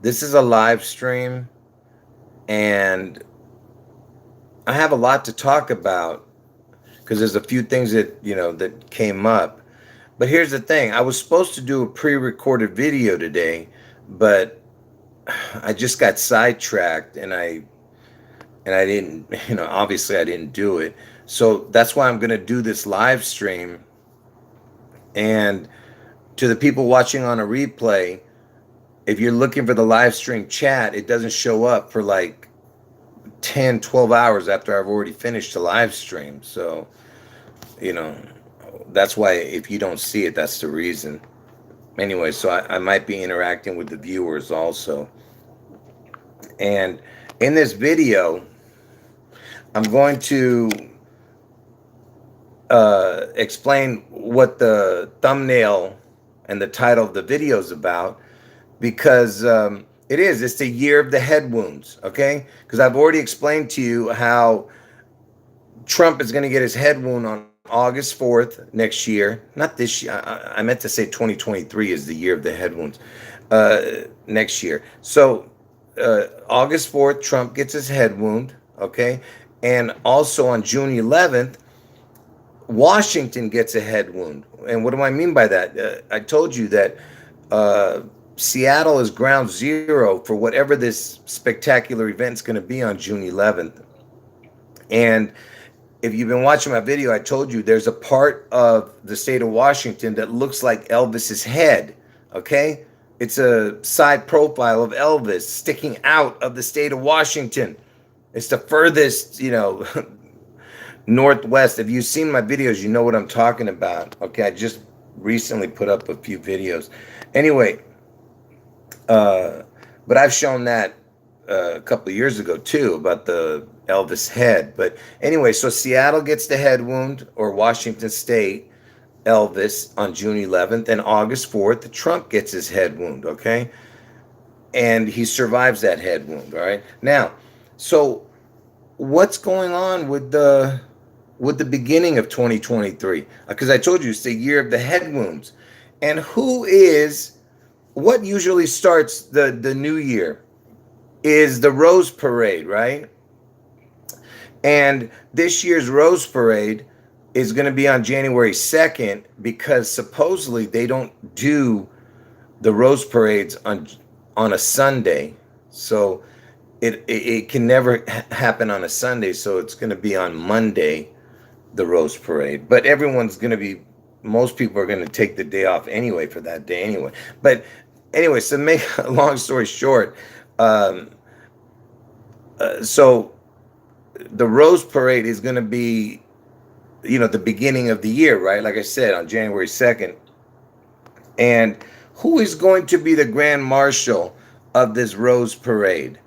This is a live stream, and I have a lot to talk about because there's a few things that, that came up. But here's the thing. I was supposed to do a pre-recorded video today, but I just got sidetracked and I didn't, obviously I didn't do it. So that's why I'm going to do this live stream. And to the people watching on a replay, if you're looking for the live stream chat, it doesn't show up for like 10, 12 hours after I've already finished the live stream. So, you know, that's why if you don't see it, that's the reason. Anyway, so I might be interacting with the viewers also. And in this video, I'm going to explain what the thumbnail and the title of the video is about because it's the year of the head wounds, okay? Because I've already explained to you how Trump is going to get his head wound on August 4th next year. Not this year. I meant to say 2023 is the year of the head wounds next year. So August 4th, Trump gets his head wound, okay? And also on June 11th, Washington gets a head wound. And what do I mean by that? I told you that Seattle is ground zero for whatever this spectacular event is going to be on June 11th. And if you've been watching my video, I told you there's a part of the state of Washington that looks like Elvis's head, okay? It's a side profile of Elvis sticking out of the state of Washington. It's the furthest, northwest. If you've seen my videos, you know what I'm talking about. Okay, I just recently put up a few videos. Anyway, but I've shown that a couple of years ago too about the Elvis head. But anyway, so Seattle gets the head wound, or Washington State, Elvis, on June 11th, and August 4th, Trump gets his head wound. Okay, and he survives that head wound. All right, now, so what's going on with the beginning of 2023? Because I told you it's the year of the head wounds. And what usually starts the new year is the Rose Parade, right? And this year's Rose Parade is going to be on January 2nd because supposedly they don't do the Rose Parades on a Sunday. So it can never happen on a Sunday, so it's going to be on Monday, the Rose Parade. But most people are going to take the day off anyway for that day anyway. But anyway, so to make a long story short, so the Rose Parade is going to be, the beginning of the year, right? Like I said, on January 2nd. And who is going to be the Grand Marshal of this Rose Parade?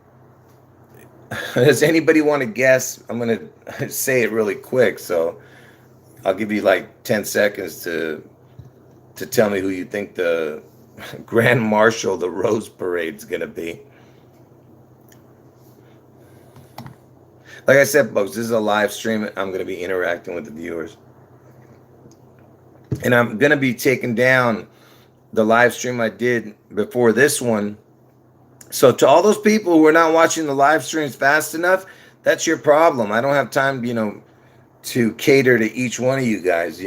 Does anybody want to guess? I'm going to say it really quick, so I'll give you like 10 seconds to tell me who you think the Grand Marshal of the Rose Parade is going to be. Like I said, folks, this is a live stream. I'm going to be interacting with the viewers. And I'm going to be taking down the live stream I did before this one. So to all those people who are not watching the live streams fast enough, that's your problem. I don't have time, to cater to each one of you guys,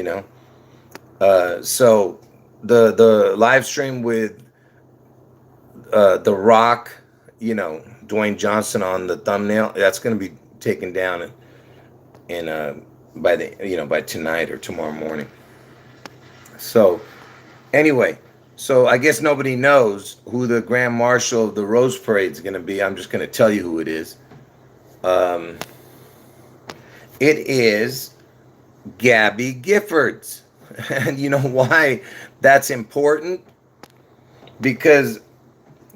So the live stream with The Rock, Dwayne Johnson on the thumbnail, that's going to be taken down by tonight or tomorrow morning. So anyway, so I guess nobody knows who the Grand Marshal of the Rose Parade is going to be. I'm just going to tell you who it is. It is Gabby Giffords. And you know why that's important? Because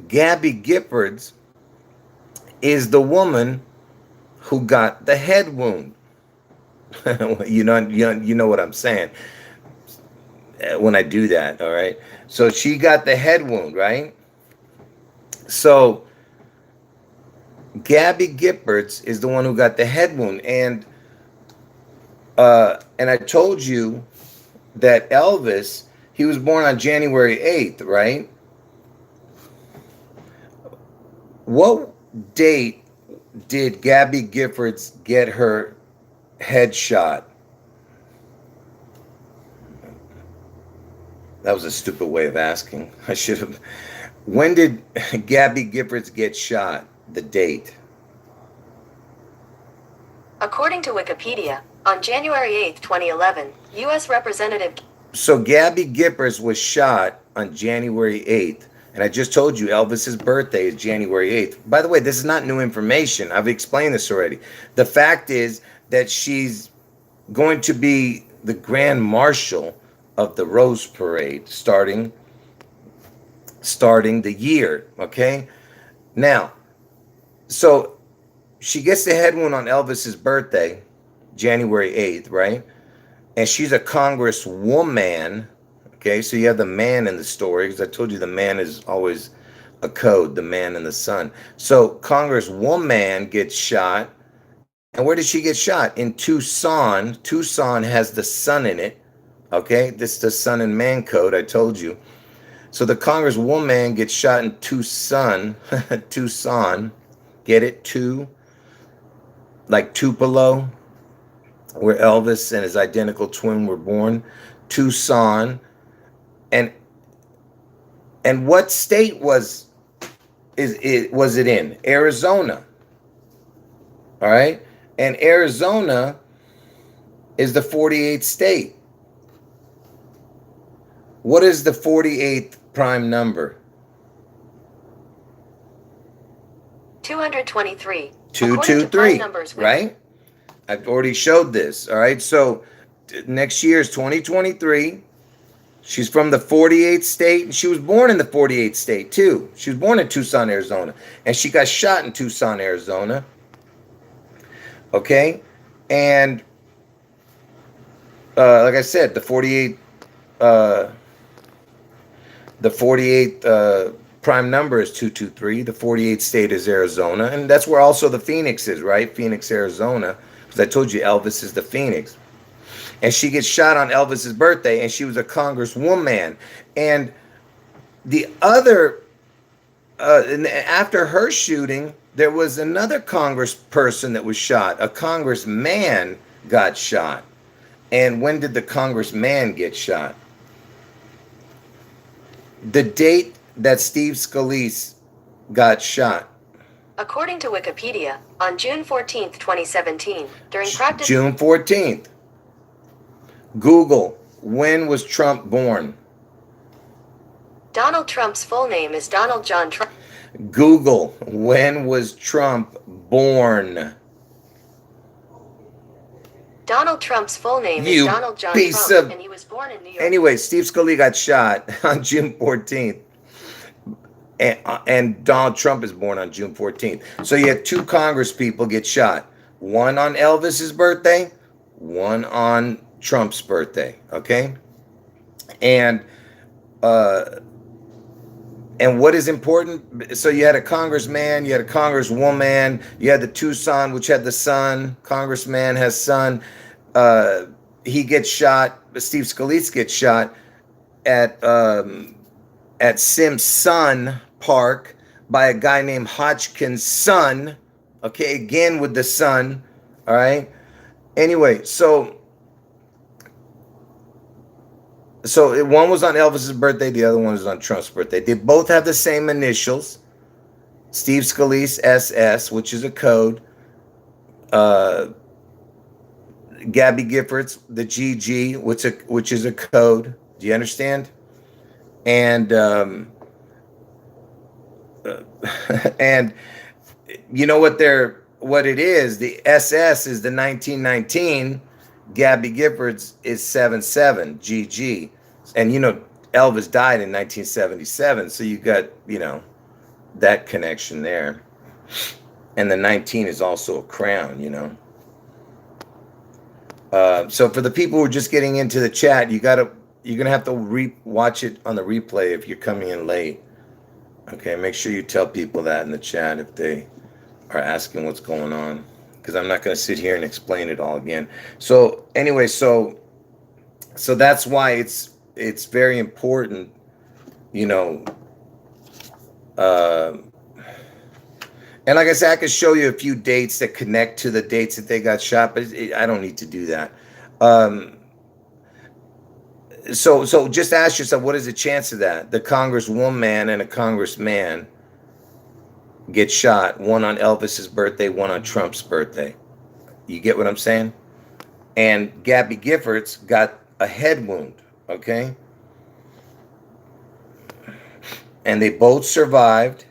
Gabby Giffords is the woman who got the head wound. you know what I'm saying when I do that, all right? So she got the head wound, right? So Gabby Giffords is the one who got the head wound, and I told you that Elvis, he was born on January 8th, right? What date did Gabby Giffords get her headshot? That was a stupid way of asking. I should have. When did Gabby Giffords get shot? The date. According to Wikipedia, on January 8, 2011, U.S. Representative... So Gabby Giffords was shot on January 8th. And I just told you Elvis's birthday is January 8th. By the way, this is not new information. I've explained this already. The fact is that she's going to be the Grand Marshal of the Rose Parade starting the year, okay? Now, so she gets the head wound on Elvis's birthday, January 8th, right? And she's a congresswoman, okay? So you have the man in the story, because I told you the man is always a code, the man in the sun. So congresswoman gets shot. And where did she get shot? In Tucson. Tucson has the sun in it, okay? This is the sun and man code, I told you. So the congresswoman gets shot in Tucson. Tucson. Get it? Two? Like Tupelo, where Elvis and his identical twin were born. Tucson. And what state was it in? Arizona. All right? And Arizona is the 48th state. What is the 48th prime number? 223. 223, right? I've already showed this, all right? So next year is 2023. She's from the 48th state, and she was born in the 48th state, too. She was born in Tucson, Arizona, and she got shot in Tucson, Arizona. Okay? And like I said, the 48th prime number is 223. The 48th state is Arizona, and that's where also the Phoenix is, right? Phoenix, Arizona, because I told you Elvis is the Phoenix. And she gets shot on Elvis's birthday, and she was a congresswoman. And the other, and after her shooting, there was another congressperson that was shot. A congressman got shot. And when did the congressman get shot? The date that Steve Scalise got shot. According to Wikipedia, on June 14, 2017, during practice... June 14th. Google, when was Trump born? Donald Trump's full name is Donald John Trump. Google, when was Trump born? Donald Trump's full name is Donald John Trump, and he was born in New York. Anyway, Steve Scalise got shot on June 14th. And Donald Trump is born on June 14th. So you had two Congress people get shot. One on Elvis's birthday, one on Trump's birthday, okay? And what is important? So you had a congressman, you had a congresswoman, you had the Tucson, which had the sun. Congressman has son. He gets shot. Steve Scalise gets shot at Simpson Park by a guy named Hodgkin's son. Okay, again with the sun. All right. Anyway, so one was on Elvis's birthday, the other one was on Trump's birthday. They both have the same initials. Steve Scalise, SS, which is a code. Gabby Giffords, the GG, which is a code. Do you understand? And and you know what it is? The SS is the 1919. Gabby Giffords is 77, GG. And you know, Elvis died in 1977, so you got, you know, that connection there. And the 19 is also a crown, you know. So for the people who are just getting into the chat, you're gonna have to watch it on the replay if you're coming in late. Okay, make sure you tell people that in the chat if they are asking what's going on, because I'm not gonna sit here and explain it all again. So anyway, so that's why it's very important, you know, And like I said, I could show you a few dates that connect to the dates that they got shot, but I don't need to do that. Um, so just ask yourself, what is the chance of that? The congresswoman and a congressman get shot, one on Elvis's birthday, one on Trump's birthday. You get what I'm saying? And Gabby Giffords got a head wound, okay? And they both survived.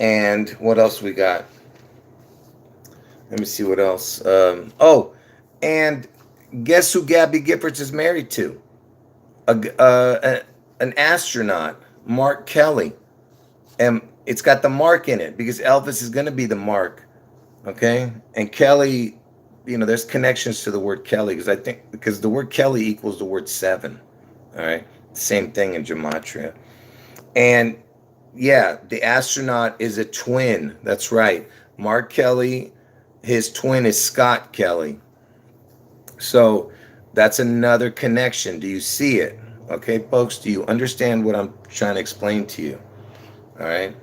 And what else we got? Let me see what else. And guess who Gabby Giffords is married to? An astronaut, Mark Kelly. And it's got the mark in it because Elvis is going to be the mark, okay? And Kelly, there's connections to the word Kelly because the word Kelly equals the word 7, all right? Same thing in gematria. And yeah, the astronaut is a twin. That's right. Mark Kelly, his twin is Scott Kelly. So that's another connection. Do you see it? Okay, folks, do you understand what I'm trying to explain to you? All right.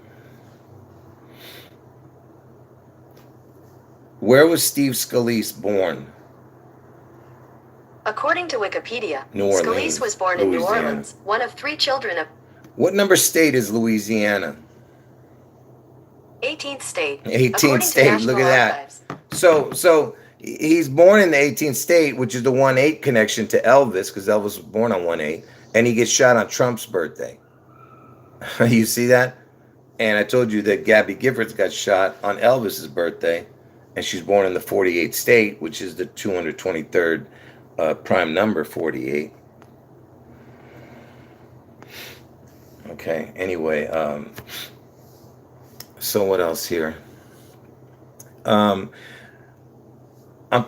Where was Steve Scalise born? According to Wikipedia, New Orleans, Scalise was born in New Orleans, one of 3 children of. What number state is Louisiana? 18th state. 18th state. Look at that. So he's born in the 18th state, which is the 1/8 connection to Elvis, because Elvis was born on 1/8, and he gets shot on Trump's birthday. You see that? And I told you that Gabby Giffords got shot on Elvis's birthday, and she's born in the 48th state, which is the 223rd prime number, 48. Okay, anyway, so what else here? I'm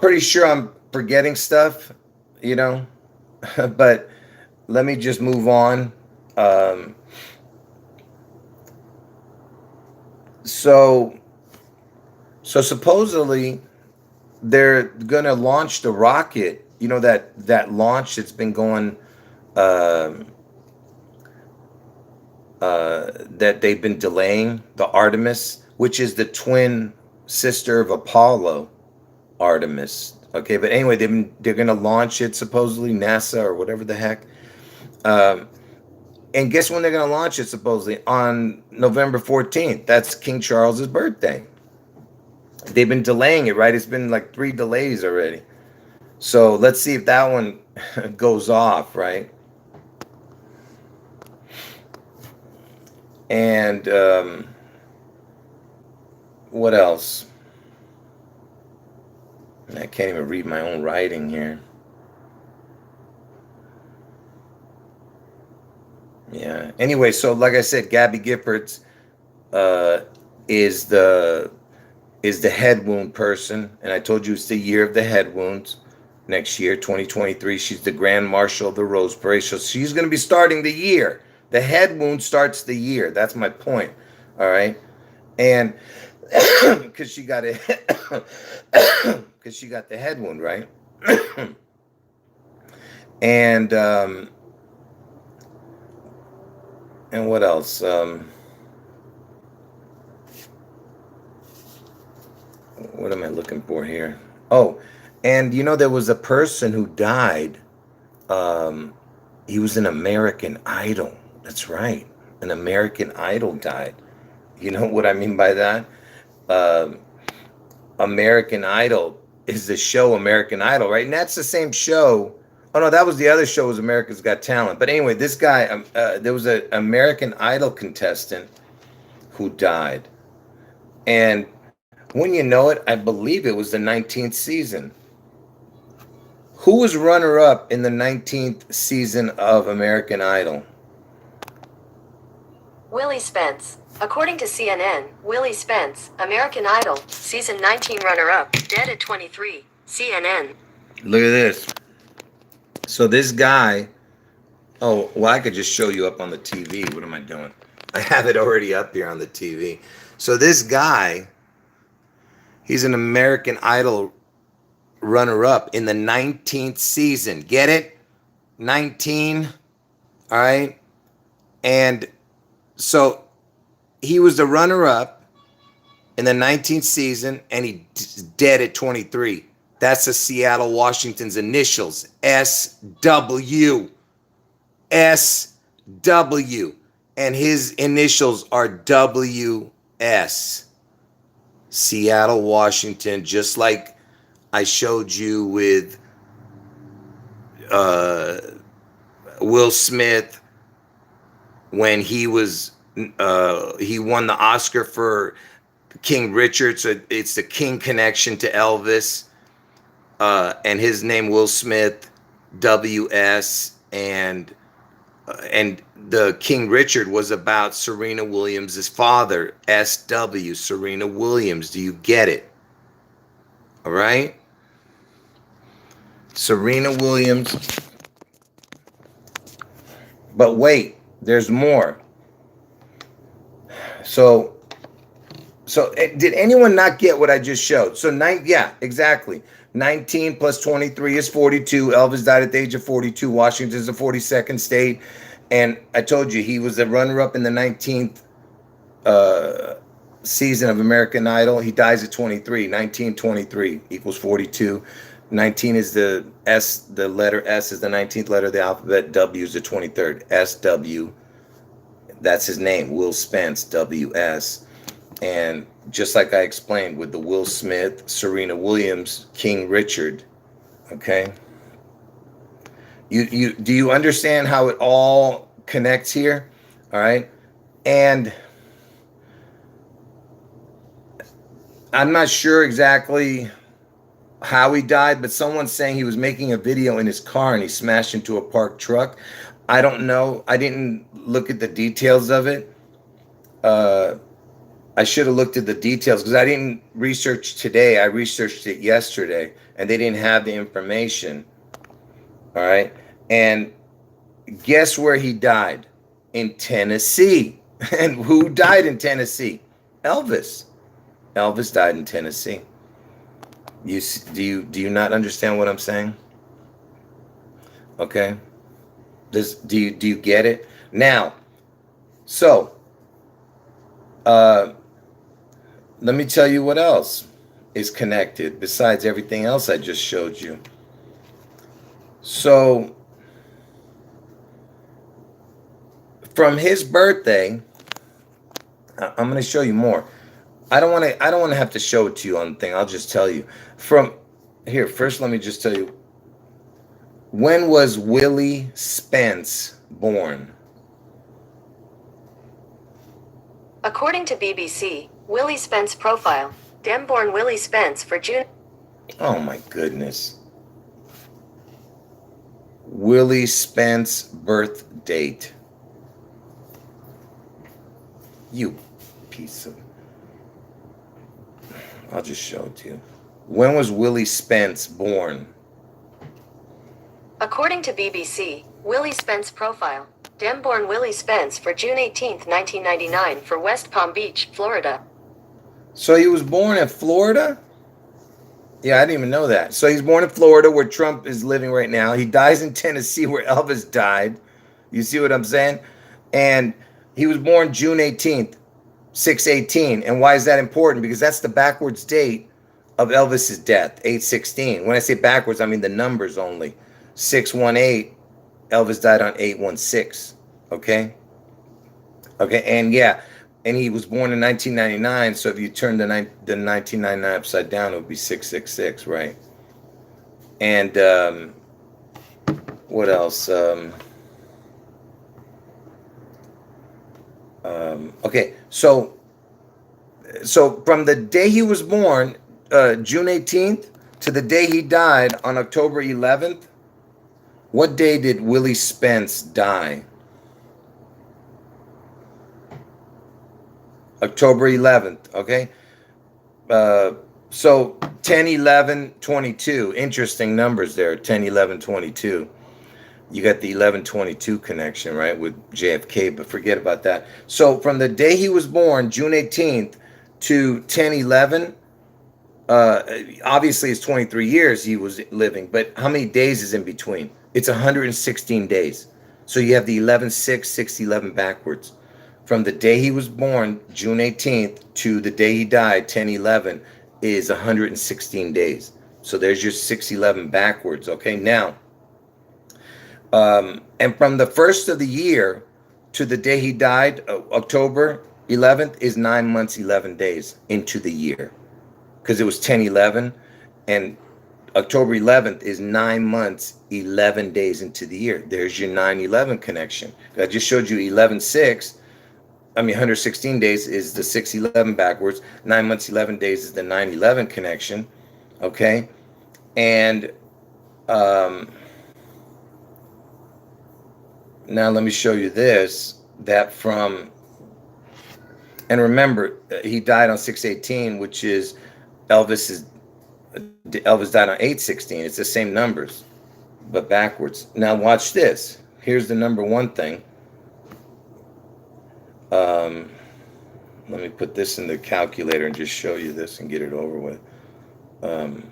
pretty sure I'm forgetting stuff, but let me just move on. So supposedly they're gonna launch the rocket. That launch that's been going, that they've been delaying, the Artemis, which is the twin sister of Apollo, Artemis. Okay, but anyway, they're gonna launch it, supposedly, NASA or whatever the heck. And guess when they're gonna launch it? Supposedly on November 14th. That's King Charles's birthday. They've been delaying it, right? It's been like 3 delays already. So let's see if that one goes off, right? And what else? I can't even read my own writing here. Yeah. Anyway, so like I said, Gabby Giffords is the head wound person, and I told you it's the year of the head wounds. Next year, 2023, she's the Grand Marshal of the Rose Parade. So she's going to be starting the year. The head wound starts the year. That's my point. All right, and because she got the head wound, right? and what else? What am I looking for here? Oh, and there was a person who died. He was an American Idol. That's right. An American Idol died. You know what I mean by that? American Idol is the show American Idol, right? And that's the same show. Oh no, that was the other show, was America's Got Talent. But anyway, this guy, there was an American Idol contestant who died. And when you know it, I believe it was the 19th season. Who was runner-up in the 19th season of American Idol? Willie Spence. According to CNN, Willie Spence, American Idol, season 19 runner-up, dead at 23. CNN. Look at this. So this guy, oh, well, I could just show you up on the TV. What am I doing? I have it already up here on the TV. So this guy, he's an American Idol runner-up in the 19th season. Get it? 19. All right. And so he was the runner-up in the 19th season, and he's dead at 23. That's the Seattle Washington's initials, SW. SW. And his initials are WS. Seattle, Washington, just like I showed you with Will Smith when he was he won the Oscar for King Richard, so it's the King connection to Elvis, and his name Will Smith, WS, and the King Richard was about Serena Williams' father, SW, Serena Williams. Do you get it? All right, Serena Williams. But wait, there's more. So did anyone not get what I just showed? So yeah, exactly. 19 plus 23 is 42. Elvis died at the age of 42. Washington's the 42nd state. And I told you he was the runner-up in the 19th season of American Idol. He dies at 23. 1923 equals 42. 19 is the S, the letter S is the 19th letter of the alphabet. W is the 23rd. SW. That's his name, Will Spence, WS. And just like I explained with the Will Smith, Serena Williams, King Richard, okay? Do you understand how it all connects here? All right? And I'm not sure exactly how he died, but someone's saying he was making a video in his car and he smashed into a parked truck. I don't know. I didn't look at the details of it. I should have looked at the details because I didn't research today. I researched it yesterday, and they didn't have the information. All right. And guess where he died? In Tennessee. And who died in Tennessee? Elvis. Elvis died in Tennessee. Do you not understand what I'm saying? Okay. Do you get it? Now, so let me tell you what else is connected besides everything else I just showed you. So from his birthday, I'm going to show you more. I don't want to have to show it to you on the thing. I'll just tell you. From here, first let me just tell you, when was Willie Spence born? According to BBC, Willie Spence profile, Dem-born Willie Spence for June. Oh my goodness. Willie Spence birth date. You piece of... I'll just show it to you. When was Willie Spence born? According to BBC, Willie Spence profile, Dem-born Willie Spence for June 18, 1999 for West Palm Beach, Florida. So he was born in Florida? Yeah, I didn't even know that. So he's born in Florida where Trump is living right now. He dies in Tennessee where Elvis died. You see what I'm saying? And he was born June 18th, 6/18. And why is that important? Because that's the backwards date of Elvis's death, 8/16. When I say backwards, I mean the numbers only. 6/18, Elvis died on 8/16. Okay? Okay, and yeah, and he was born in 1999, so if you turn the 1999 upside down, it would be 666, right? And what else? Okay, so from the day he was born, June 18th, to the day he died on October 11th, what day did Willie Spence die? October 11th, okay? So 10, 11, 22. Interesting numbers there, 10, 11, 22. You got the 11/22 connection, right, with JFK, but forget about that. So from the day he was born, June 18th, to 10/11, obviously it's 23 years he was living, but how many days is in between? It's 116 days. So you have the 11/6, 6/11 backwards. from the day he was born, June 18th, to the day he died, 10/11, is 116 days. So there's your 6/11 backwards. Okay, now, and from the first of the year to the day he died, October 11th, is 9 months, 11 days into the year, because it was 10/11, and October 11th is 9 months, 11 days into the year. There's your 9/11 connection. I just showed you 11/6. I mean, 116 days is the 6/11 backwards. 9 months, 11 days is the 9/11 connection. Okay. And um, now let me show you this. That from, and remember, he died on 6/18, which is Elvis died on 8/16. It's the same numbers, but backwards. Now watch this. Here's the number one thing. Um, Let me put this in the calculator and just show you this and get it over with. Um,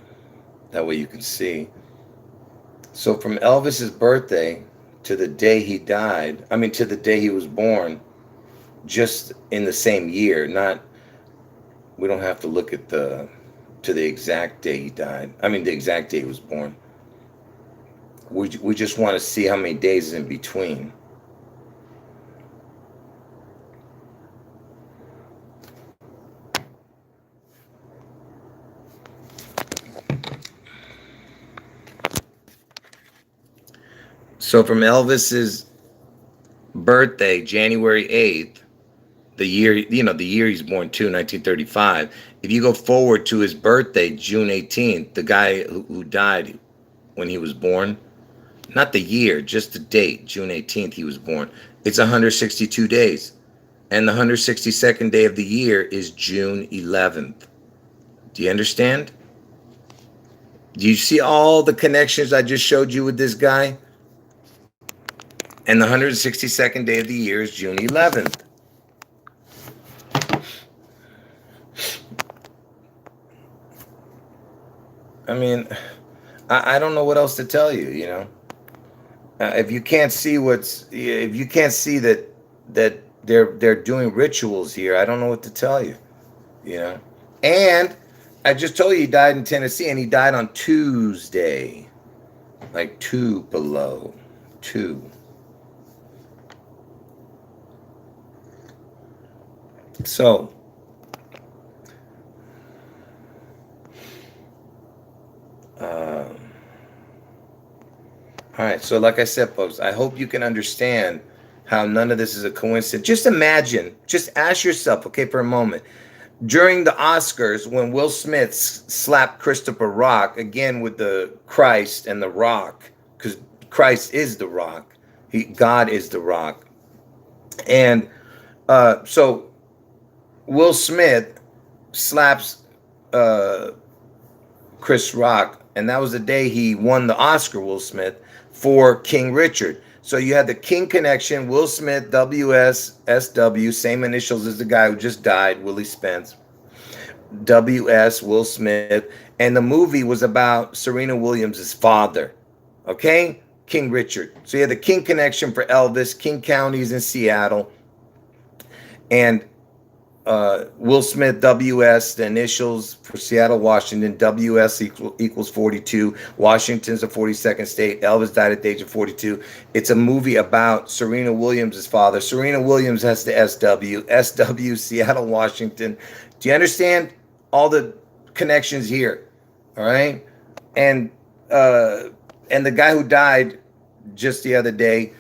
that way you can see. So from Elvis's birthday to the day he died, I mean, to the day he was born, just in the same year, not, we don't have to look at to the exact day he died. I mean, the exact day he was born. We just want to see how many days is in between. So from Elvis's birthday, January 8th, the year, the year he's born too, 1935. If you go forward to his birthday, June 18th, the guy who died when he was born, not the year, just the date, June 18th he was born, it's 162 days. And the 162nd day of the year is June 11th. Do you understand? Do you see all the connections I just showed you with this guy? And the 162nd day of the year is June 11th. I mean, I don't know what else to tell you, if you can't see that they're doing rituals here, I don't know what to tell you, And I just told you he died in Tennessee, and he died on Tuesday, like Tupelo, two. So, all right. So, like I said, folks, I hope you can understand how none of this is a coincidence. Just imagine, just ask yourself, okay, for a moment. During the Oscars, when Will Smith slapped Christopher Rock, again with the Christ and the rock, because Christ is the rock, God is the rock. And so Will Smith slaps Chris Rock, and that was the day he won the Oscar, Will Smith, for King Richard. So you had the King connection, Will Smith, WSSW, same initials as the guy who just died, Willie Spence, WS, Will Smith, and the movie was about Serena Williams' father, okay? King Richard. So you had the King connection for Elvis, King County's in Seattle, and Will Smith, WS, the initials for Seattle, Washington, WS equals 42. Washington's the 42nd state. Elvis died at the age of 42. It's a movie about Serena Williams' father. Serena Williams has the SW, Seattle, Washington. Do you understand all the connections here? All right. And the guy who died just the other day,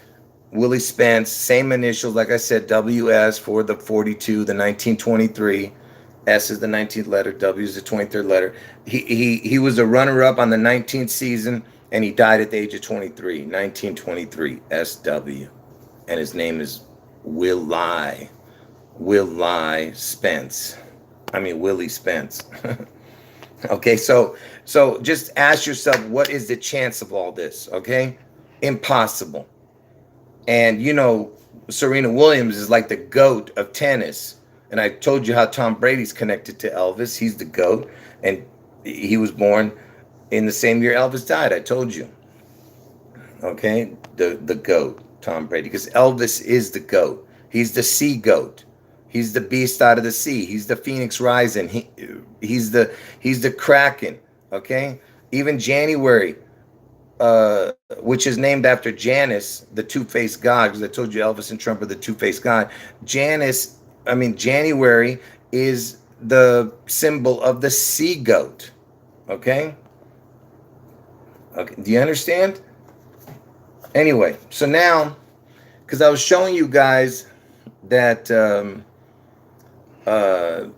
Willie Spence, same initials, like I said, WS for the 42, the 1923. S is the 19th letter, W is the 23rd letter. He was a runner-up on the 19th season, and he died at the age of 23, 1923, SW. And his name is Willie Spence. I mean, Willie Spence. Okay, so just ask yourself, what is the chance of all this, okay? Impossible. And Serena Williams is like the GOAT of tennis. And I told you how Tom Brady's connected to Elvis. He's the GOAT. And he was born in the same year Elvis died. I told you. Okay? The GOAT, Tom Brady. Because Elvis is the GOAT. He's the sea goat. He's the beast out of the sea. He's the phoenix rising. He's the kraken. Okay. Even January, which is named after Janus, the two-faced god, because I told you Elvis and Trump are the two-faced god. January is the symbol of the sea goat. Okay? Okay. Do you understand? Anyway, so now, because I was showing you guys that, uh,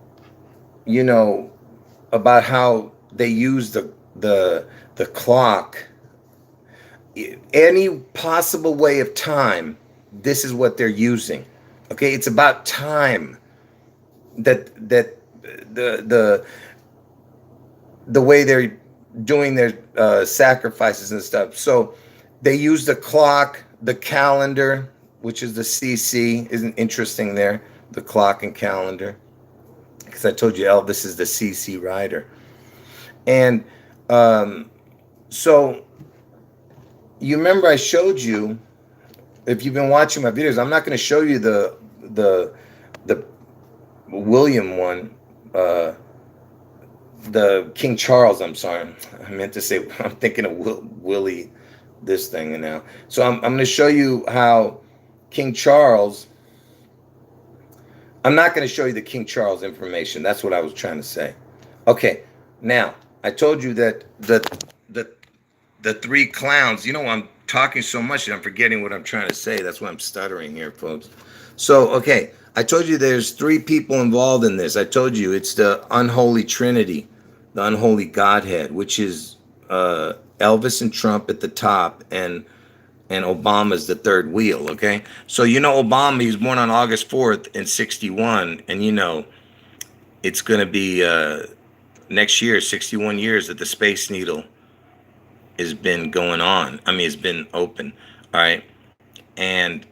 you know, about how they use the clock, any possible way of time, this is what they're using. Okay, it's about time that the the way they're doing their sacrifices and stuff. So they use the clock, the calendar, which is the CC. Isn't interesting there, the clock and calendar, because I told you Elvis is the CC rider. And so you remember I showed you, if you've been watching my videos, I'm not going to show you the William one, the King Charles. I'm sorry, I meant to say, I'm thinking of Willie, this thing now. So I'm going to show you how King Charles. I'm not going to show you the King Charles information. That's what I was trying to say. Okay, now I told you that the the three clowns. You know, I'm talking so much that I'm forgetting what I'm trying to say. That's why I'm stuttering here, folks. So, okay, I told you there's three people involved in this. I told you it's the unholy trinity, the unholy Godhead, which is Elvis and Trump at the top, and Obama's the third wheel. Okay, so you know Obama, he was born on August 4th in '61, and you know it's going to be next year 61 years that the Space Needle has been going on. I mean, it's been open. All right. And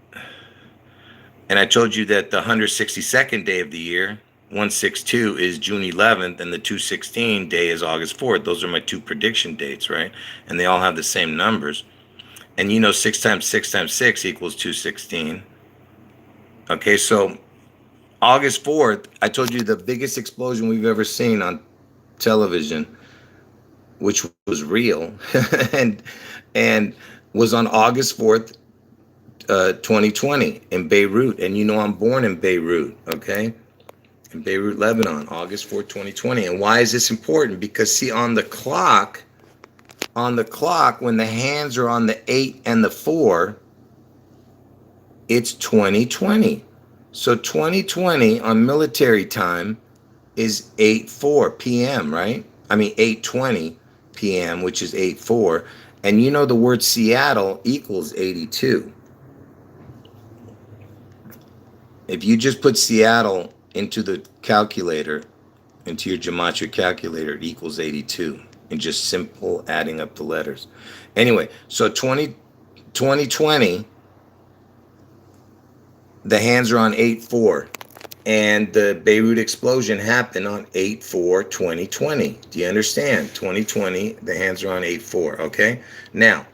I told you that the 162nd day of the year, 162, is June 11th, and the 216 day is August 4th. Those are my two prediction dates, right? And they all have the same numbers. And you know 6 times 6 times 6 equals 216. Okay, so August 4th, I told you the biggest explosion we've ever seen on television, which was real, and and was on August 4th, 2020 in Beirut. And you know I'm born in Beirut, okay? In Beirut, Lebanon, August 4th, 2020. And why is this important? Because see, on the clock, when the hands are on the 8 and the 4, it's 2020. So 2020 on military time is 8:04 p.m., right? I mean 8:20 p.m., which is 8:04. And you know the word Seattle equals 82. If you just put Seattle into the calculator, into your gematria calculator, it equals 82, and just simple adding up the letters. Anyway, so 2020, the hands are on 8/4, and the Beirut explosion happened on 8/4/2020. Do you understand? 2020, the hands are on 8/4. Okay. Now,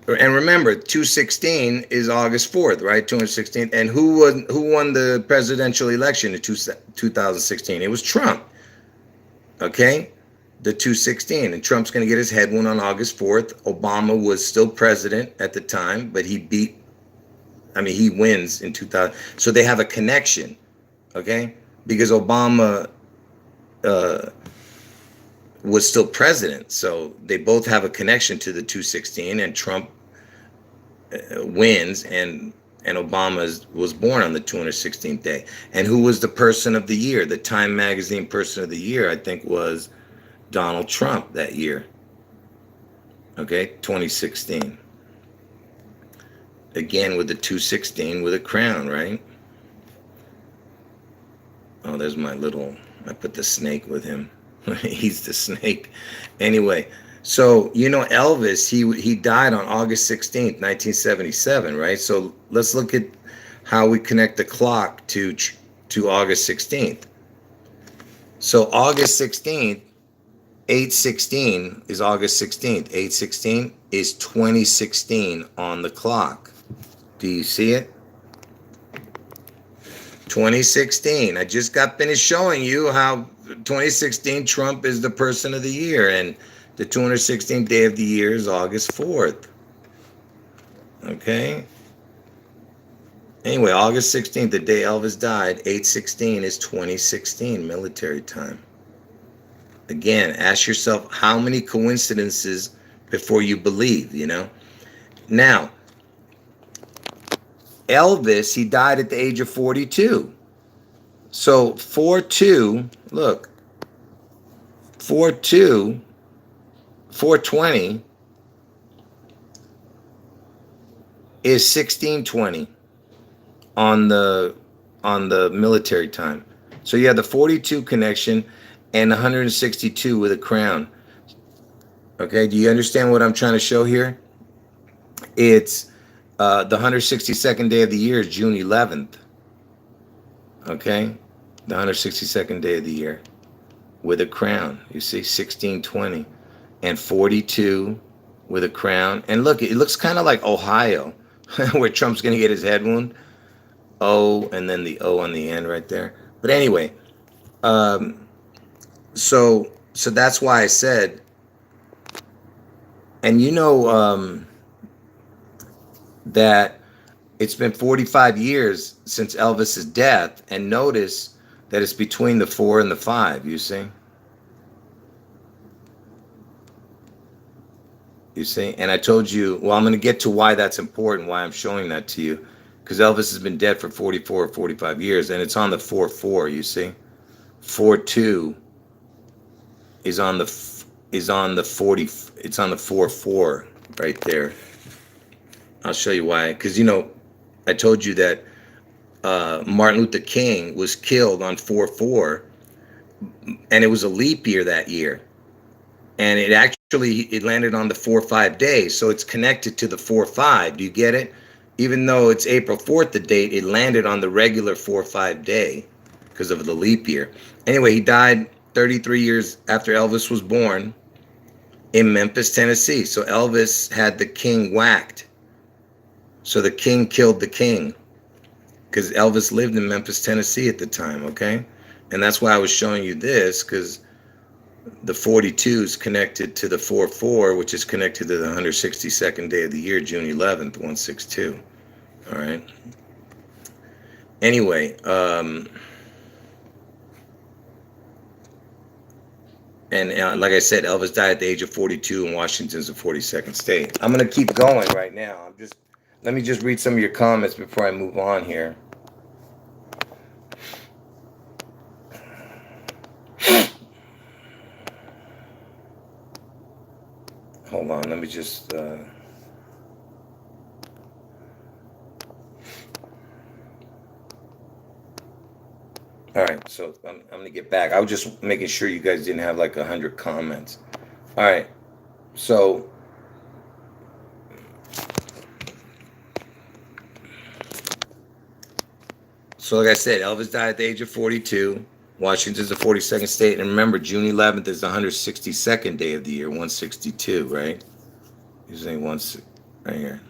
and remember, 216 is August 4th, right? 216. And who won the presidential election in 2016? It was Trump. Okay. The 216, and Trump's going to get his head won on August 4th. Obama was still president at the time, but he wins in 2000. So they have a connection, okay? Because Obama was still president. So they both have a connection to the 216, and Trump wins, and Obama was born on the 216th day. And who was the person of the year? The Time Magazine person of the year, I think, was Donald Trump that year. Okay, 2016. Again with the 216 with a crown, right? Oh, there's my little, I put the snake with him. He's the snake. Anyway, so you know Elvis, he died on August 16th, 1977, right? So let's look at how we connect the clock to August 16th. So August 16th 8/16 is August 16th. 8/16 is 2016 on the clock. Do you see it? 2016. I just got finished showing you how 2016 Trump is the person of the year, and the 216th day of the year is August 4th. Okay? Anyway, August 16th, the day Elvis died, 8/16 is 2016 military time. Again, ask yourself how many coincidences before you believe, you know? Now, Elvis, he died at the age of 42. So 4/2, look, 4/2, 420 is 1620 on the military time. So you have the 42 connection and 162 with a crown. Okay, do you understand what I'm trying to show here? It's the 162nd day of the year is June 11th. Okay, the 162nd day of the year with a crown. You see, 1620 and 42 with a crown. And look, it looks kind of like Ohio, where Trump's going to get his head wound. O and then the O on the end right there. But anyway, so that's why I said, and you know that it's been 45 years since Elvis's death, and notice that it's between the 4 and the 5. You see. You see, and I told you, well, I'm going to get to why that's important, why I'm showing that to you, because Elvis has been dead for 44 or 45 years, and it's on the 4/4. You see, 4/2 is on the 40. It's on the 4/4 right there. I'll show you why. Because you know, I told you that Martin Luther King was killed on 4/4, and it was a leap year that year. And it landed on the 4/5 day, so it's connected to the 4/5. Do you get it? Even though it's April 4th, the date, it landed on the regular 4/5 day because of the leap year. Anyway, he died 33 years after Elvis was born in Memphis, Tennessee. So Elvis had the king whacked. So the king killed the king because Elvis lived in Memphis, Tennessee at the time, okay? And that's why I was showing you this, because the 42 is connected to the 4/4, which is connected to the 162nd day of the year, June 11th, 162. All right. Anyway, and like I said, Elvis died at the age of 42, and Washington's the 42nd state. I'm gonna keep going right now. Let me just read some of your comments before I move on here. Hold on, let me just all right, so I'm gonna get back. I was just making sure you guys didn't have like 100 comments. All right, so like I said, Elvis died at the age of 42. Washington's the 42nd state, and remember, June 11th is the 162nd day of the year, 162, right? Using right here,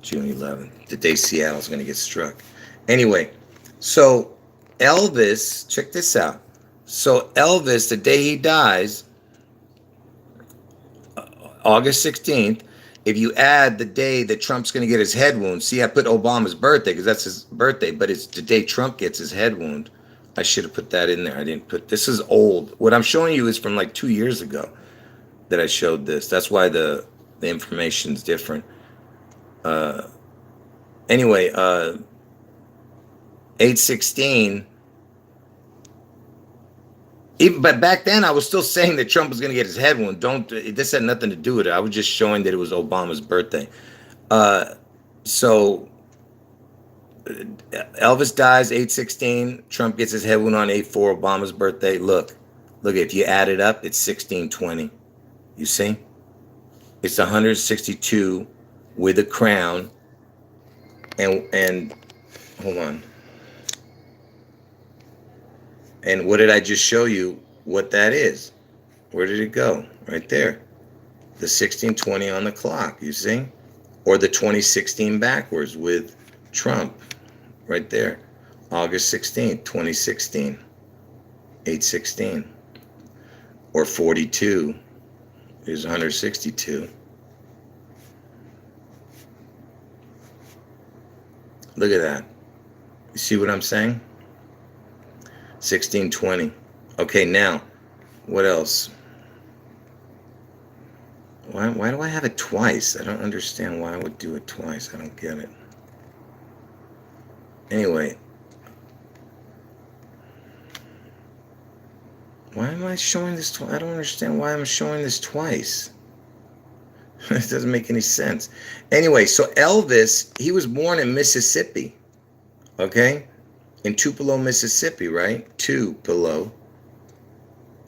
June 11th, the day Seattle's going to get struck. Anyway, so Elvis, check this out. So Elvis, the day he dies, August 16th, if you add the day that Trump's going to get his head wound, see, I put Obama's birthday because that's his birthday, but it's the day Trump gets his head wound. I should have put that in there. I didn't put, this is old. What I'm showing you is from like 2 years ago that I showed this. That's why the information's different. Anyway, 8/16. But back then, I was still saying that Trump was going to get his head wound. This had nothing to do with it. I was just showing that it was Obama's birthday. So Elvis dies 8/16. Trump gets his head wound on 8/4, Obama's birthday. Look, if you add it up, it's 1620. You see? It's 162 with a crown. And hold on. And what did I just show you? what that is. Where did it go? Right there. The 1620 on the clock, you see? Or the 2016 backwards with Trump right there. August 16th, 2016, 816. Or 42 is 162. Look at that. You see what I'm saying? 1620. Okay, now, what else? Why do I have it twice? I don't understand why I would do it twice. I don't get it. Anyway, why am I showing this twice? I don't understand why I'm showing this twice. It doesn't make any sense. Anyway, so Elvis, he was born in Mississippi, okay? In Tupelo, Mississippi, right? Tupelo.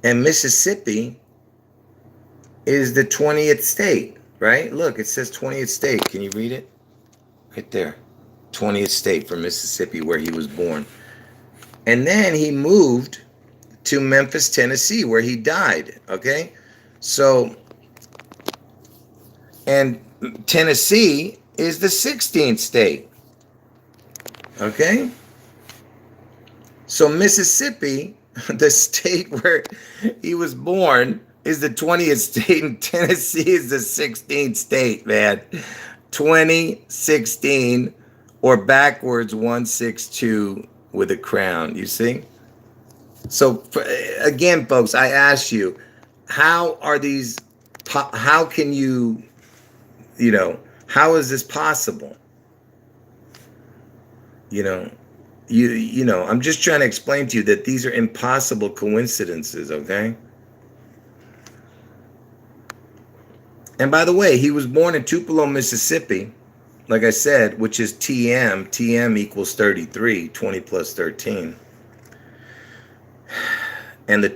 And Mississippi is the 20th state, right? Look, it says 20th state. Can you read it? Right there. 20th state for Mississippi, where he was born. And then he moved to Memphis, Tennessee, where he died, okay? So, and Tennessee is the 16th state, okay? So Mississippi, the state where he was born, is the 20th state, and Tennessee is the 16th state, man. 2016, or backwards 162 with a crown, you see? So again, folks, I ask you, how are these, how can you, how is this possible? I'm just trying to explain to you that these are impossible coincidences, okay? And by the way, he was born in Tupelo, Mississippi, like I said, which is TM. TM equals 33, 20 plus 13. And the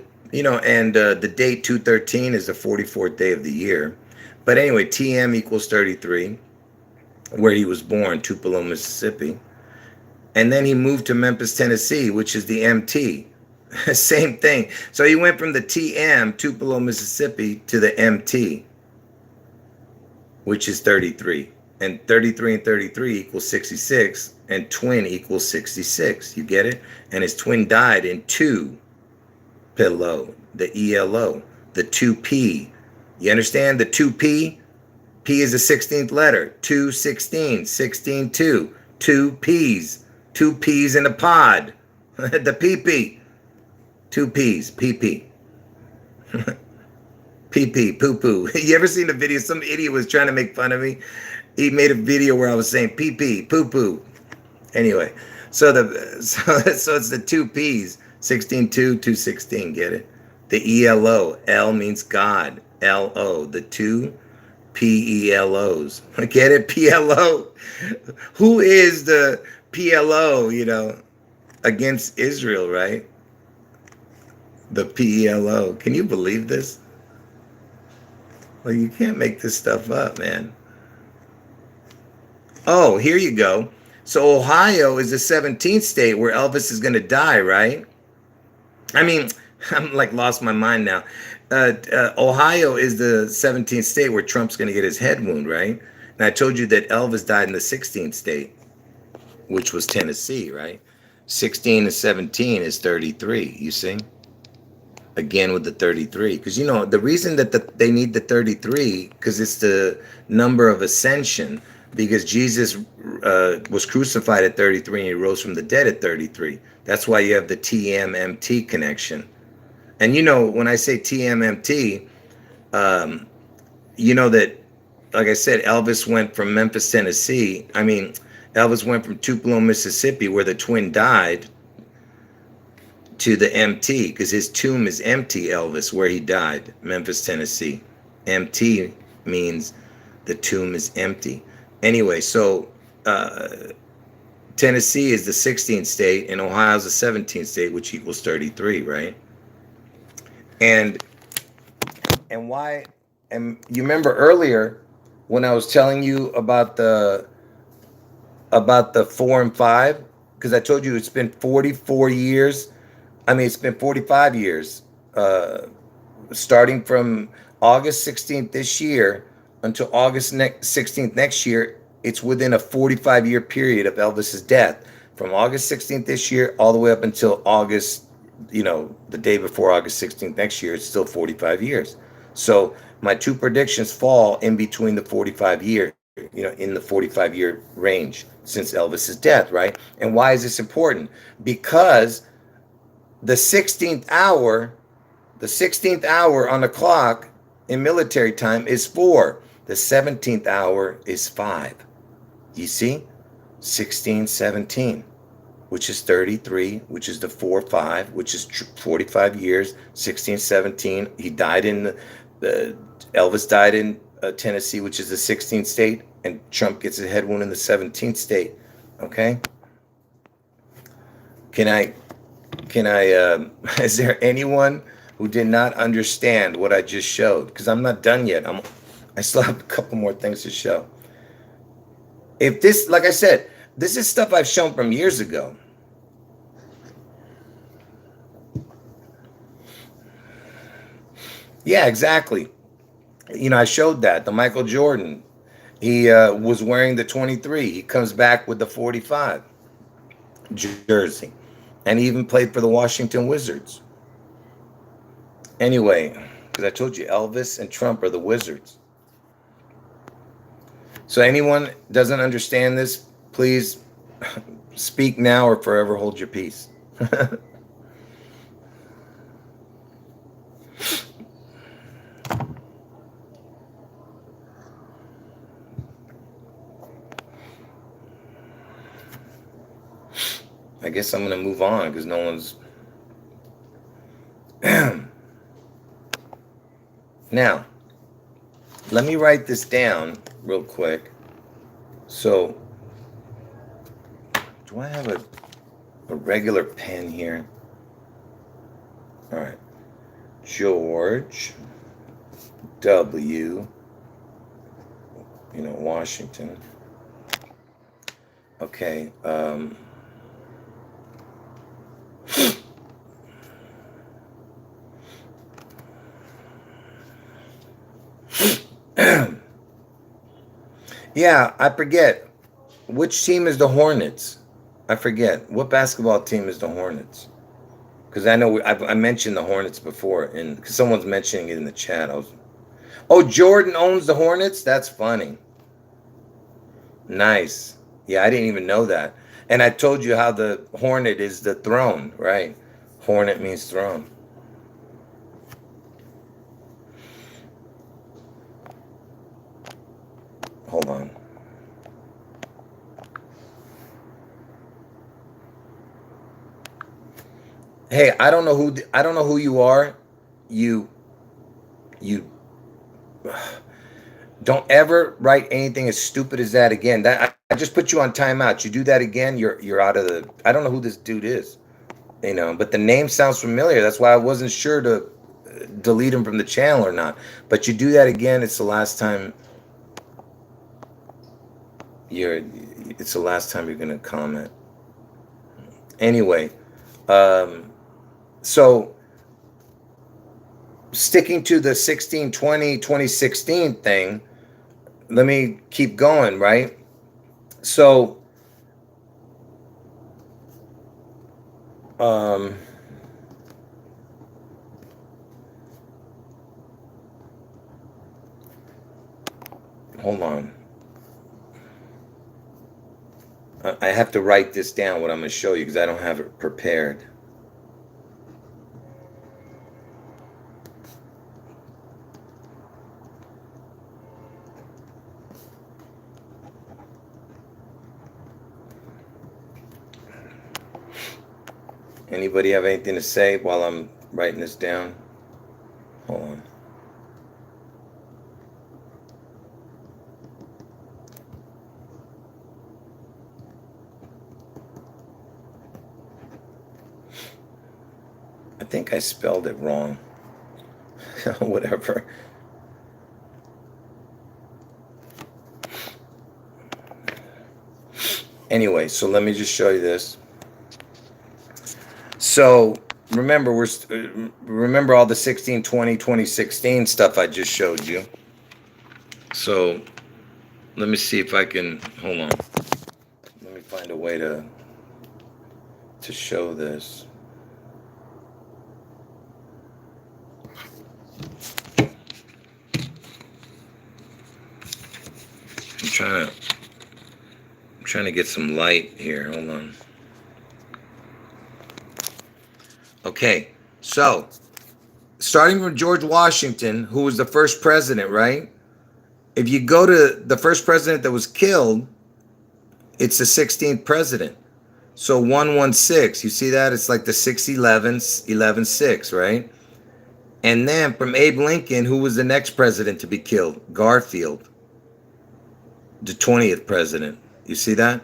date 213 is the 44th day of the year. But anyway, TM equals 33, where he was born, Tupelo, Mississippi. And then he moved to Memphis, Tennessee, which is the MT. Same thing. So he went from the TM, Tupelo, Mississippi, to the MT, which is 33. And 33 and 33 equals 66, and twin equals 66. You get it? And his twin died in Tupelo, the ELO, the 2P. You understand the 2P? P is the 16th letter. 216, 16, 2. 2 P's. 2 P's in a pod. The PP. 2 P's. PP. PP. Poo poo. You ever seen the video? Some idiot was trying to make fun of me. He made a video where I was saying PP. Poo poo. Anyway, so it's the 2 P's. 16, 2, 216. Get it? The ELO. L means God. LO. The 2 PELOs. Get it? PLO. Who is the PLO, against Israel, right? The PELO. Can you believe this? Well, you can't make this stuff up, man. Oh, here you go. So Ohio is the 17th state where Elvis is going to die, right? I mean, I'm like lost my mind now. Ohio is the 17th state where Trump's going to get his head wound, right? And I told you that Elvis died in the 16th state, which was Tennessee, right? 16 and 17 is 33, you see? Again with the 33. Because, the reason that they need the 33, because it's the number of ascension, because Jesus was crucified at 33 and he rose from the dead at 33. That's why you have the TMMT connection. And when I say TMMT, that, like I said, Elvis went from Memphis, Tennessee. Elvis went from Tupelo, Mississippi, where the twin died, to the MT, because his tomb is empty, Elvis, where he died, Memphis, Tennessee. MT means the tomb is empty. Anyway, so Tennessee is the 16th state, and Ohio is the 17th state, which equals 33, right? And why? And you remember earlier when I was telling you about the 4 and 5, because I told you it's been 44 years. It's been 45 years starting from August 16th this year until August 16th next year, it's within a 45-year period of Elvis's death. From August 16th this year all the way up until August, the day before August 16th next year, it's still 45 years. So my two predictions fall in between the 45 year, in the 45-year range since Elvis's death, right? And why is this important? Because the 16th hour the 16th hour on the clock in military time is 4. The 17th hour is 5. You see? 16, 17, which is 33, which is the 4, 5, which is 45 years. 16, 17. He died Elvis died in Tennessee, which is the 16th state, and Trump gets a head wound in the 17th state. Okay? Can I, is there anyone who did not understand what I just showed? Because I'm not done yet. I still have a couple more things to show. If this, like I said, this is stuff I've shown from years ago. Yeah, exactly. I showed that. The Michael Jordan, he was wearing the 23. He comes back with the 45 jersey. And he even played for the Washington Wizards. Anyway, because I told you Elvis and Trump are the Wizards. So anyone doesn't understand this, please speak now or forever hold your peace. I guess I'm going to move on because no one's... Now, let me write this down real quick. So, do I have a regular pen here? All right. George W. Washington. Okay. Yeah, I forget. Which team is the Hornets? I forget. What basketball team is the Hornets? Because I know I mentioned the Hornets before, and because someone's mentioning it in the chat. Oh, Jordan owns the Hornets? That's funny. Nice. Yeah, I didn't even know that. And I told you how the Hornet is the throne, right? Hornet means throne. Hold on. Hey, I don't know who you are. You don't ever write anything as stupid as that again. I just put you on timeout. You do that again, you're out of the... I don't know who this dude is. But the name sounds familiar. That's why I wasn't sure to delete him from the channel or not. But you do that again, it's the last time you're going to comment. Anyway, so sticking to the 2016 thing, let me keep going, right? So hold on. I have to write this down, what I'm going to show you, because I don't have it prepared. Anybody have anything to say while I'm writing this down? Hold on. I think I spelled it wrong. Whatever. Anyway, so let me just show you this. So remember remember all the 16, 20, 2016 stuff I just showed you. So let me see if I can hold on. Let me find a way to show this. I'm trying to get some light here. Hold on. Okay. So, starting from George Washington, who was the first president, right? If you go to the first president that was killed, it's the 16th president. So 116, you see that? It's like the 611, 11-6, right? And then from Abe Lincoln, who was the next president to be killed? Garfield, the 20th president. You see that?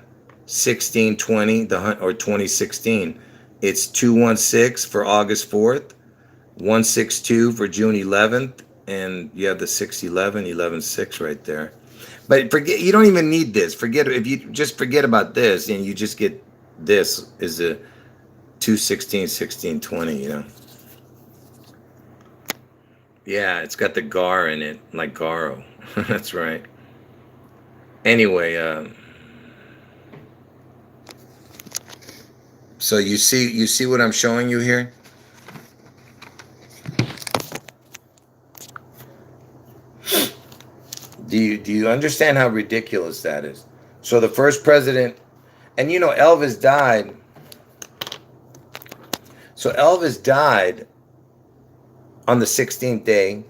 1620, or 2016. It's 216 for August 4th, 162 for June 11th, and you have the 611, 11-6 right there. But forget, you don't even need this. Forget, if you just forget about this and you just get this is a 216, 1620, you know. Yeah, it's got the gar in it, like Garo. That's right. Anyway, so you see what I'm showing you here? Do you understand how ridiculous that is? So the first president, and you know Elvis died. So Elvis died on the 16th day.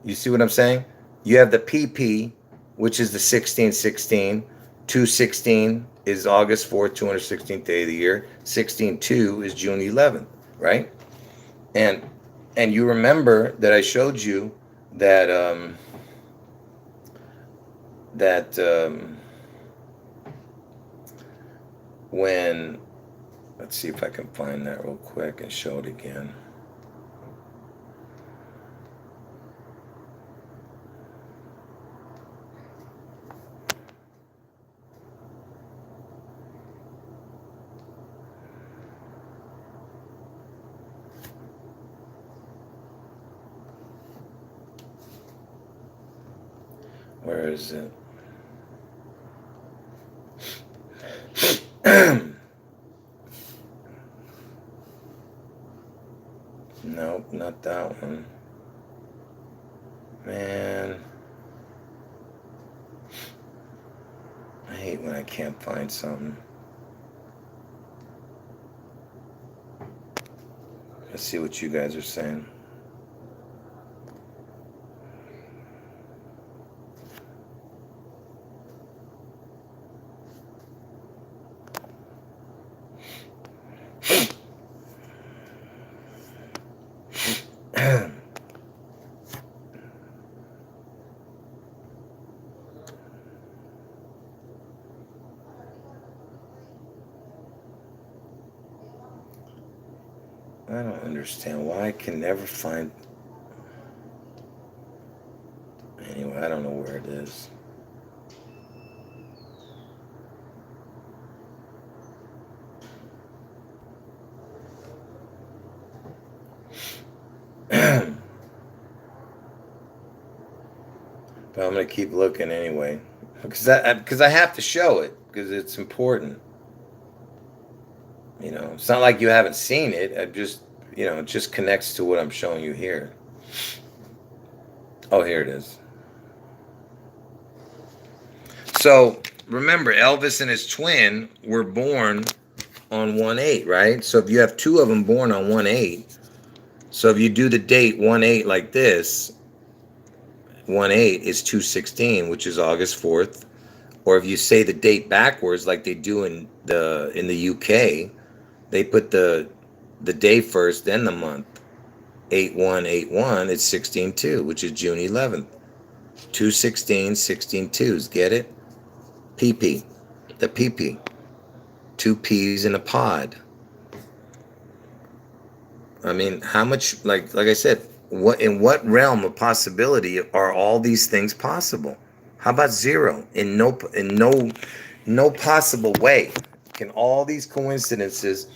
You see what I'm saying? You have the PP, which is the 1616. 216 is August 4th, 216th day of the year. 16-2 is June 11th, right? And you remember that I showed you that when, let's see if I can find that real quick and show it again. Where is it? Nope, not that one. Man, I hate when I can't find something. Let's see what you guys are saying. I don't understand why I can never find. Anyway, I don't know where it is. But I'm gonna keep looking anyway, because I have to show it because it's important. You know, it's not like you haven't seen it. I just, you know, it just connects to what I'm showing you here. Oh, here it is. So remember, Elvis and his twin were born on 1/8, right? So if you have two of them born on 1/8, so if you do the date 1/8 like this, 1/8 is 216, which is August 4th. Or if you say the date backwards, like they do in the UK, they put the day first, then the month. 8181, it's 16-2, which is June 11th. 216, 16-2s, get it? PP, the PP. Two peas in a pod. I mean, how much, like I said, in what realm of possibility are all these things possible? How about zero? In no possible way can all these coincidences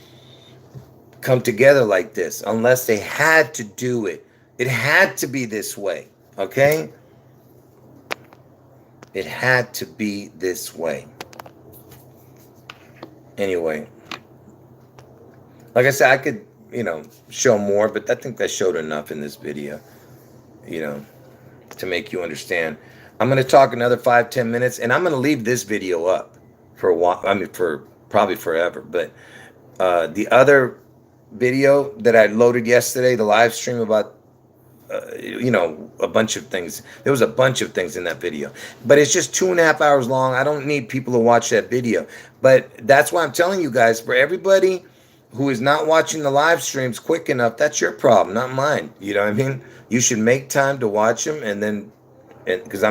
come together like this unless they had to do it. It had to be this way, okay? It had to be this way. Anyway, like I said, I could, show more, but I think I showed enough in this video, you know, to make you understand. I'm going to talk another 5-10 minutes, and I'm going to leave this video up for a while. I mean, for probably forever. But the other video that I loaded yesterday, the live stream about, a bunch of things. There was a bunch of things in that video, but it's just 2.5 hours long. I don't need people to watch that video. But that's why I'm telling you guys, for everybody who is not watching the live streams quick enough, that's your problem, not mine. You know what I mean? You should make time to watch them, and then, because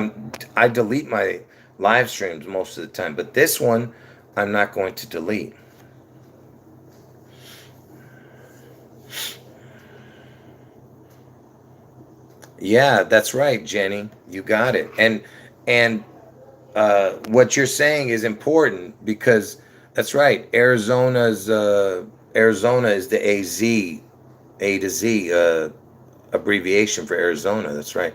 I delete my live streams most of the time, but this one I'm not going to delete. Yeah, that's right, Jenny. You got it. And what you're saying is important, because that's right. Arizona is the AZ, A to Z abbreviation for Arizona. That's right.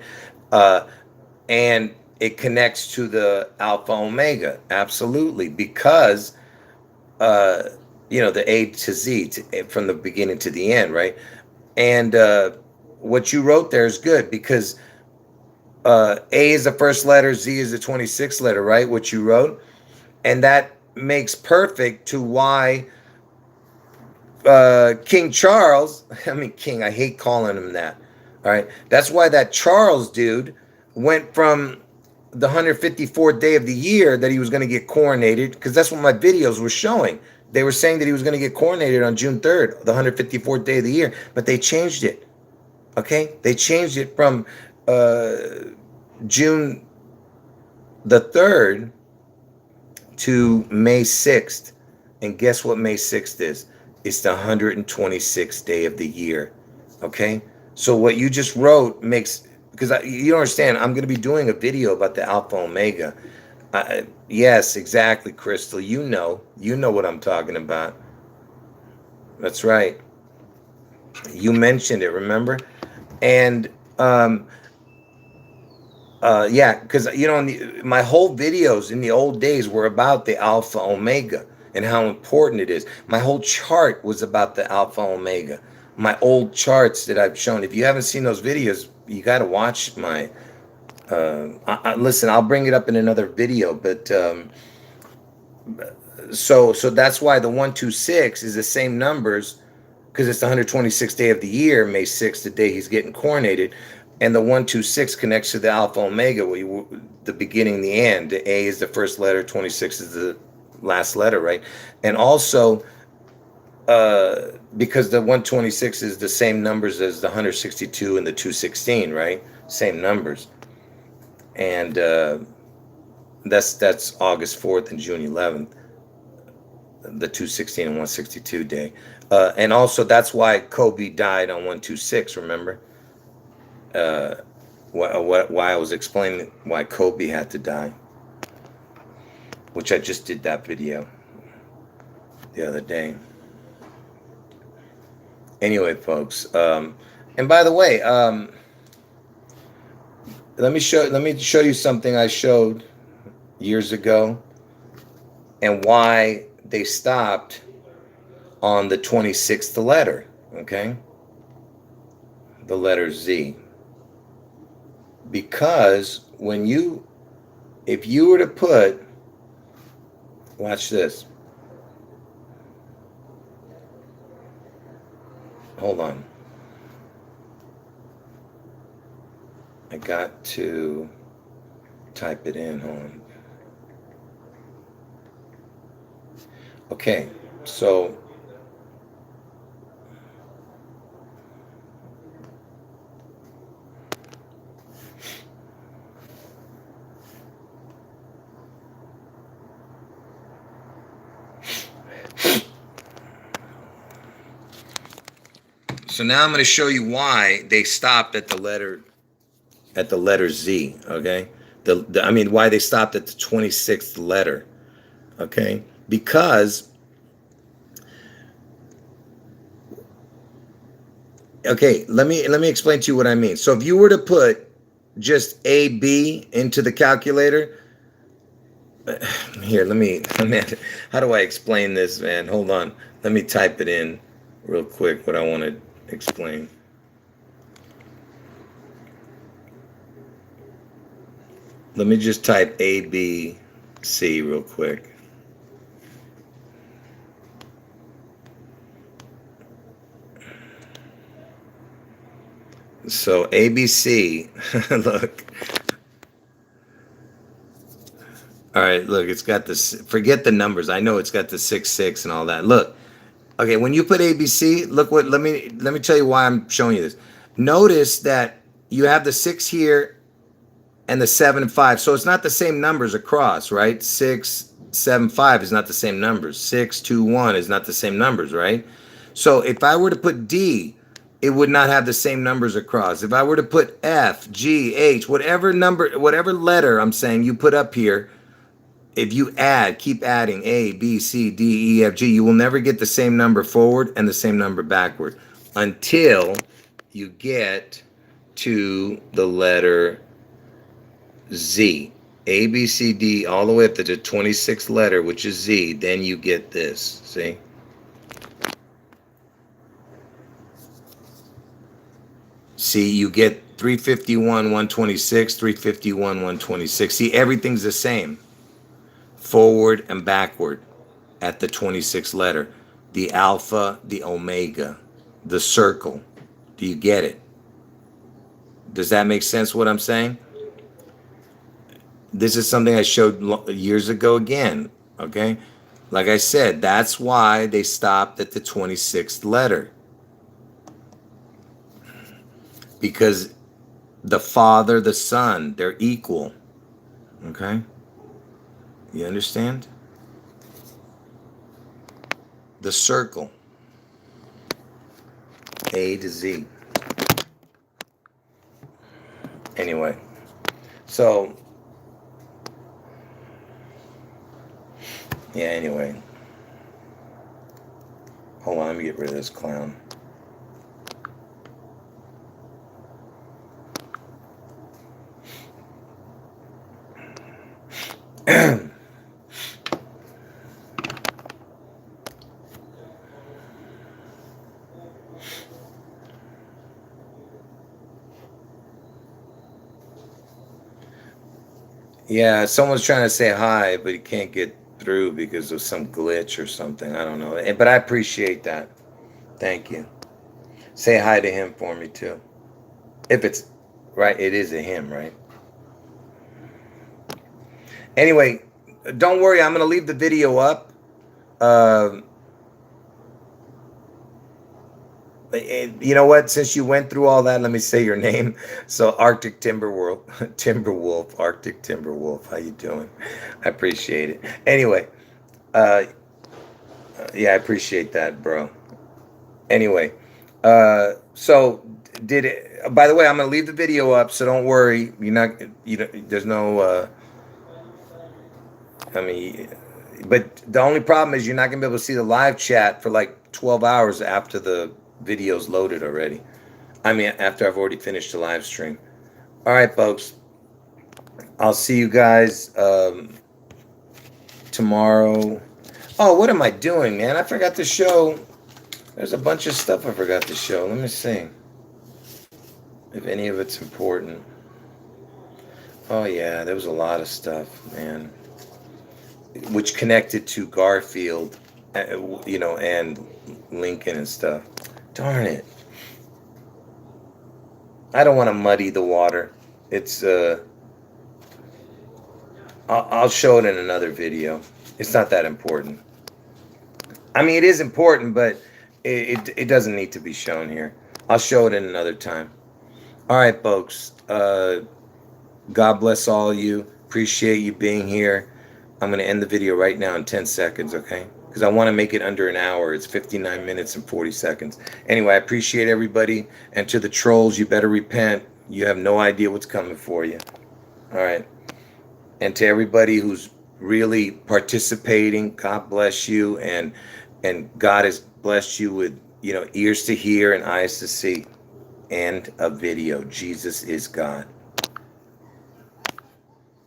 And it connects to the Alpha Omega, absolutely, because the A to Z, from the beginning to the end, right? And what you wrote there is good, because A is the first letter, Z is the 26th letter, right? What you wrote, and that makes perfect to why King Charles, I mean King, I hate calling him that. All right, that's why that Charles dude went from the 154th day of the year that he was going to get coronated, because that's what my videos were showing. They were saying that he was going to get coronated on June 3rd, the 154th day of the year, but they changed it. Okay, they changed it from June the 3rd to May 6th. And guess what May 6th is? It's the 126th day of the year. Okay, so what you just wrote makes, because you don't understand, I'm going to be doing a video about the Alpha Omega. Yes, exactly, Crystal. You know what I'm talking about. That's right. You mentioned it, remember? And yeah, because my whole videos in the old days were about the Alpha Omega and how important it is. My whole chart was about the Alpha Omega. My old charts that I've shown. If you haven't seen those videos, you got to watch my. Listen, I'll bring it up in another video, but so that's why the 126 is the same numbers, because it's the 126th day of the year, May 6th, the day he's getting coronated. And the 126 connects to the Alpha Omega, the beginning, the end. The A is the first letter, 26 is the last letter, right? And also, because the 126 is the same numbers as the 162 and the 216, right? Same numbers. And that's August 4th and June 11th, the 216 and 162 day. And also, that's why Kobe died on 126, remember? Why I was explaining why Kobe had to die, which I just did that video the other day. Anyway, folks, and by the way, let me show you something I showed years ago, and why they stopped on the 26th letter. Okay, the letter Z. Because if you were to put, watch this. Hold on. I got to type it in. Hold on. Okay, so now I'm going to show you why they stopped at the letter Z. Okay, why they stopped at the 26th letter. Okay, because Okay, let me explain to you what I mean. So if you were to put just AB into the calculator, here, let me how do I explain this, man? Hold on. Let me type it in real quick what I want to explain. Let me just type ABC real quick. So ABC, look. All right, look, it's got this. Forget the numbers. I know it's got the 6 6 and all that. Look, okay, when you put ABC, look what. Let me tell you why I'm showing you this. Notice that you have the 6 here and the 7 and 5. So it's not the same numbers across, right? 6 7 5 is not the same numbers. 6 2 1 is not the same numbers, right? So if I were to put D, it would not have the same numbers across. If I were to put F, G, H, whatever number, whatever letter I'm saying you put up here, if you keep adding A, B, C, D, E, F, G, you will never get the same number forward and the same number backward until you get to the letter Z. A, B, C, D, all the way up to the 26th letter, which is Z. Then you get this. See? See, you get 351, 126, 351, 126. See, everything's the same, forward and backward at the 26th letter. The alpha, the omega, the circle. Do you get it? Does that make sense what I'm saying? This is something I showed years ago again, okay? Like I said, that's why they stopped at the 26th letter. Because the Father, the Son, they're equal. Okay? You understand? The circle. A to Z. Anyway. So, yeah, anyway. Hold on, let me get rid of this clown. Yeah, someone's trying to say hi, but he can't get through because of some glitch or something. I don't know. But I appreciate that. Thank you. Say hi to him for me, too. If it's right, it is a him, right? Anyway, don't worry. I'm going to leave the video up. Uh, you know what? Since you went through all that, let me say your name. So, Arctic Timberwolf, Timberwolf, Arctic Timberwolf. How you doing? I appreciate it. Anyway, uh, yeah, I appreciate that, bro. Anyway, so did it? By the way, I'm gonna leave the video up, so don't worry. You're not. You don't, there's no. I mean, but the only problem is you're not gonna be able to see the live chat for like 12 hours after the video's loaded already. I mean, after I've already finished the live stream. All right, folks. I'll see you guys tomorrow. Oh, what am I doing, man? I forgot to show. There's a bunch of stuff I forgot to show. Let me see if any of it's important. Oh yeah, there was a lot of stuff, man, which connected to Garfield, and Lincoln and stuff. Darn it! I don't want to muddy the water. It's I'll show it in another video. It's not that important. I mean, it is important, but it doesn't need to be shown here. I'll show it in another time. All right, folks. God bless all of you. Appreciate you being here. I'm going to end the video right now in 10 seconds, okay? Because I want to make it under an hour. It's 59 minutes and 40 seconds. Anyway, I appreciate everybody. And to the trolls, you better repent. You have no idea what's coming for you. All right. And to everybody who's really participating, God bless you. And God has blessed you with ears to hear and eyes to see, and a video. Jesus is God.